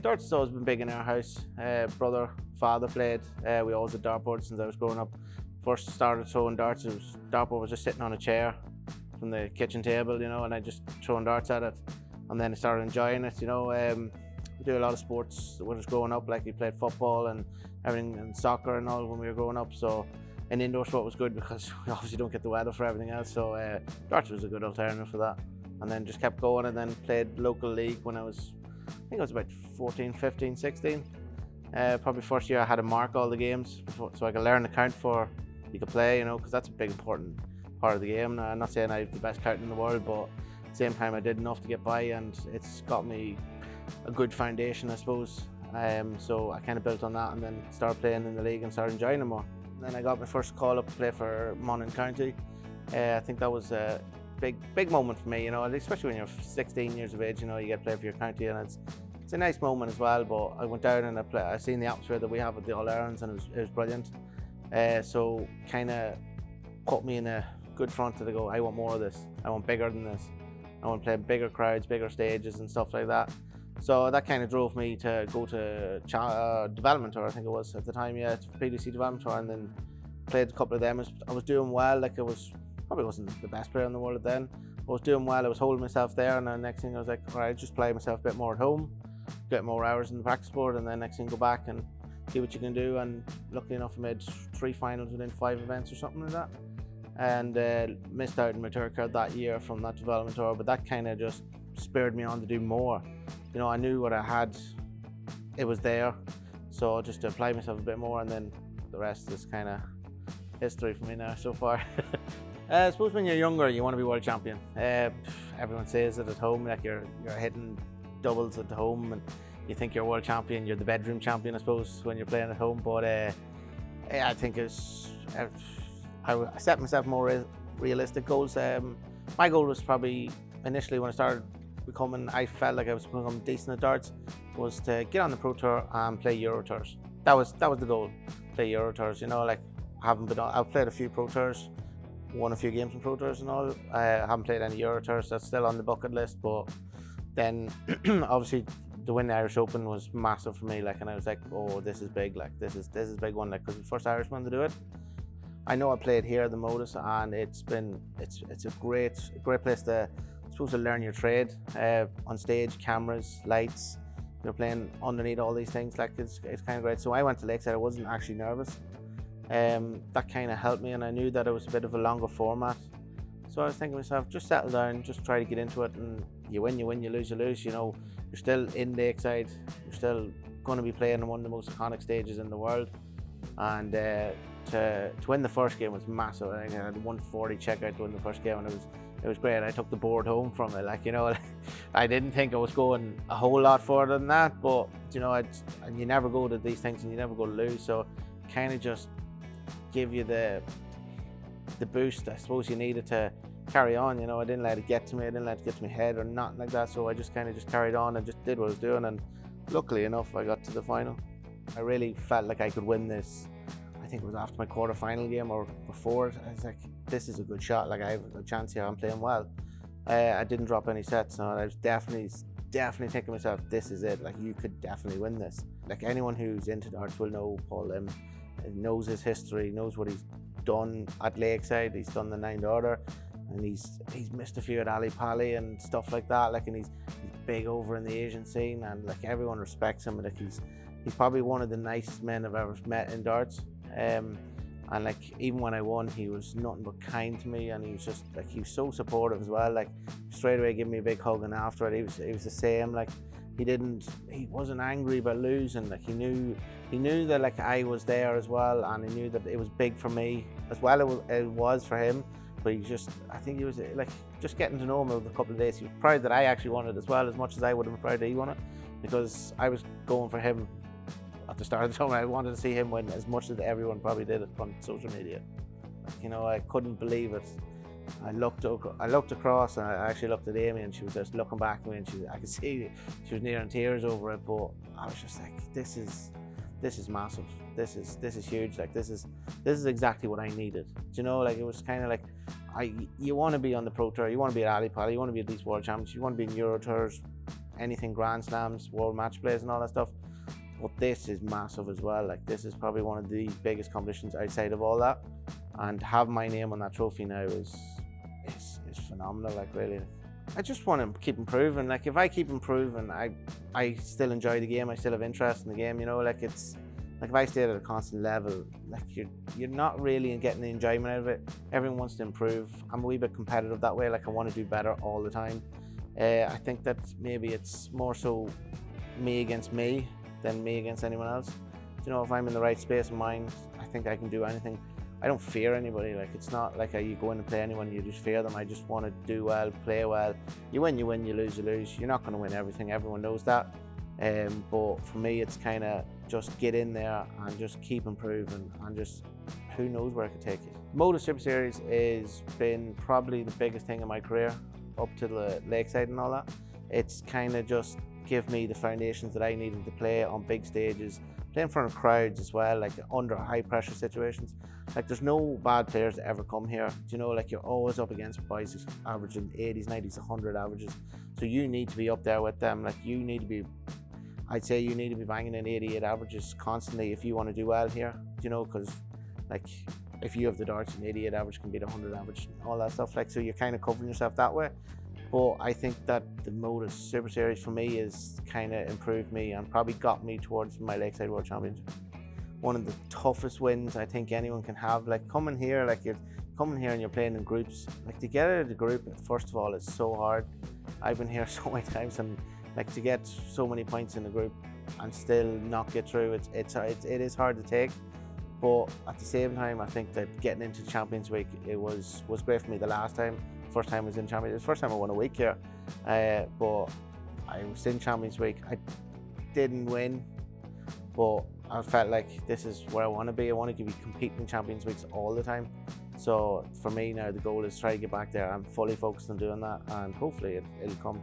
Darts has always been big in our house. Brother, father played. We always had dartboards since I was growing up. First started throwing darts, dartboard was just sitting on a chair from the kitchen table, you know, and I just throwing darts at it. And then I started enjoying it, you know. We do a lot of sports when I was growing up, like we played football and everything, and soccer and all when we were growing up. So an indoor sport was good because we obviously don't get the weather for everything else. So darts was a good alternative for that. And then just kept going, and then played local league when I think I was about 14, 15, 16. Probably first year I had to mark all the games so I could learn to count for you could play, you know, because that's a big important part of the game. Now, I'm not saying I have the best counting in the world, but at the same time I did enough to get by, and it's got me a good foundation, I suppose. So I kind of built on that, and then started playing in the league and started enjoying it more. And then I got my first call up to play for Monaghan County. I think that was a big moment for me, you know, especially when you're 16 years of age, you know, you get to play for your county, and it's a nice moment as well. But I went down and I seen the atmosphere that we have at the All-Irelands, and it was brilliant. So kind of put me in a good front to go, I want more of this, I want bigger than this, I want to play bigger crowds, bigger stages and stuff like that. So that kind of drove me to go to development tour, I think it was at the time, yeah, PDC development tour, and then played a couple of them. I was doing well, like probably wasn't the best player in the world then. I was doing well, I was holding myself there, and then next thing I was like, all right, just play myself a bit more at home, get more hours in the practice board, and then next thing go back and see what you can do. And luckily enough I made 3 finals within 5 events or something like that, and missed out on my tour card that year from that development tour, but that kind of just spurred me on to do more. You know, I knew what I had, it was there, so just to apply myself a bit more, and then the rest is kind of history for me now so far. I suppose when you're younger you want to be world champion. Everyone says it at home, like you're hitting doubles at home and you think you're world champion, you're the bedroom champion, I suppose, when you're playing at home. But I think I set myself more realistic goals. My goal was probably initially when I started I felt like I was becoming decent at darts, was to get on the Pro Tour and play Euro Tours. That was the goal, play Euro Tours, you know, like I've played a few Pro Tours, won a few games in Pro Tours and all. I haven't played any Euro Tours, that's still on the bucket list. But then obviously the win the Irish Open was massive for me, like, and I was like, oh, this is big, like this is a big one, like, because the first Irishman to do it. I know I played here at the MODUS, and it's a great place to, I suppose, to learn your trade on stage, cameras, lights. You're playing underneath all these things, like it's kind of great. So I went to Lakeside, I wasn't actually nervous. That kind of helped me, and I knew that it was a bit of a longer format. So I was thinking to myself, just settle down, just try to get into it, and you win, you lose, you lose. You know, you're still in Lakeside, you're still going to be playing on one of the most iconic stages in the world. And to win the first game was massive. I think I had 140 checkout to win the first game, and it was great. I took the board home from it, like, you know. I didn't think I was going a whole lot further than that, but you know, and you never go to these things and you never go to lose. So kind of just give you the boost I suppose you needed to carry on. You know, I didn't let it get to me, I didn't let it get to my head or nothing like that. So I just kind of carried on and just did what I was doing, and luckily enough I got to the final. I really felt like I could win this. I think it was after my quarter-final game or before it. I was like, this is a good shot, like I have a chance here, I'm playing well. I didn't drop any sets, and I was definitely thinking to myself, this is it, like you could definitely win this. Like anyone who's into darts will know Paul Lim, knows his history, knows what he's done at Lakeside. He's done the 9th Order, and he's missed a few at Ali Pali and stuff like that, like, and he's big over in the Asian scene, and like everyone respects him. Like he's probably one of the nicest men I've ever met in darts. And like even when I won, he was nothing but kind to me, and he was just like, he was so supportive as well. Like straight away gave me a big hug, and after it he was the same. Like he wasn't angry about losing. Like he knew that like I was there as well, and he knew that it was big for me as well. It was for him, but I think he was like, just getting to know him over a couple of days, he was proud that I actually won it as well, as much as I would have been proud that he won it, because I was going for him at the start of the tournament. I wanted to see him win as much as everyone probably did it on social media. Like, you know, I couldn't believe it. I looked across, and I actually looked at Amy, and she was just looking back at me, and I could see she was near in tears over it. But I was just like, this is massive. This is huge. Like this is exactly what I needed. Do you know, like it was kind of like, you want to be on the Pro Tour, you want to be at Ali Pali, you want to be at these World Championships, you want to be in Euro Tours. anything Grand Slams, World Match Plays and all that stuff. But this is massive as well. Like, this is probably one of the biggest competitions outside of all that. And have my name on that trophy now is phenomenal, like, really. I just want to keep improving. Like, if I keep improving, I still enjoy the game. I still have interest in the game, you know. Like, it's like, if I stay at a constant level, like, you're not really getting the enjoyment out of it. Everyone wants to improve. I'm a wee bit competitive that way. Like, I want to do better all the time. I think that maybe it's more so me against me than me against anyone else. You know, if I'm in the right space of mind, I think I can do anything. I don't fear anybody. Like, it's not like you go in and play anyone, you just fear them. I just want to do well, play well. You win, you win, you lose, you lose. You're not going to win everything. Everyone knows that. But for me, it's kind of just get in there and just keep improving, and just who knows where it could take you. MODUS Super Series has been probably the biggest thing in my career up to the lakeside and all that. It's kind of just give me the foundations that I needed to play on big stages, play in front of crowds as well, like under high pressure situations. Like, there's no bad players that ever come here. You know, like, you're always up against boys averaging 80s, 90s, 100 averages. So you need to be up there with them. Like, you need to be, I'd say you need to be banging in 88 averages constantly if you want to do well here, you know, because, like, if you have the darts, an 88 average can beat 100 average and all that stuff. Like, so you're kind of covering yourself that way. But I think that the MODUS Super Series for me is kind of improved me and probably got me towards my Lakeside World Championship. One of the toughest wins I think anyone can have. Like, coming here, like, you're coming here and you're playing in groups. Like, to get out of the group, first of all, is so hard. I've been here so many times, and like, to get so many points in the group and still not get through, it is hard to take. But at the same time, I think that getting into Champions Week, it was great for me the last time. First time I was in Champions, it was the first time I won a week here. But I was in Champions Week. I didn't win, but I felt like this is where I want to be. I want to be competing in Champions Weeks all the time. So for me now, the goal is try to get back there. I'm fully focused on doing that, and hopefully it'll come.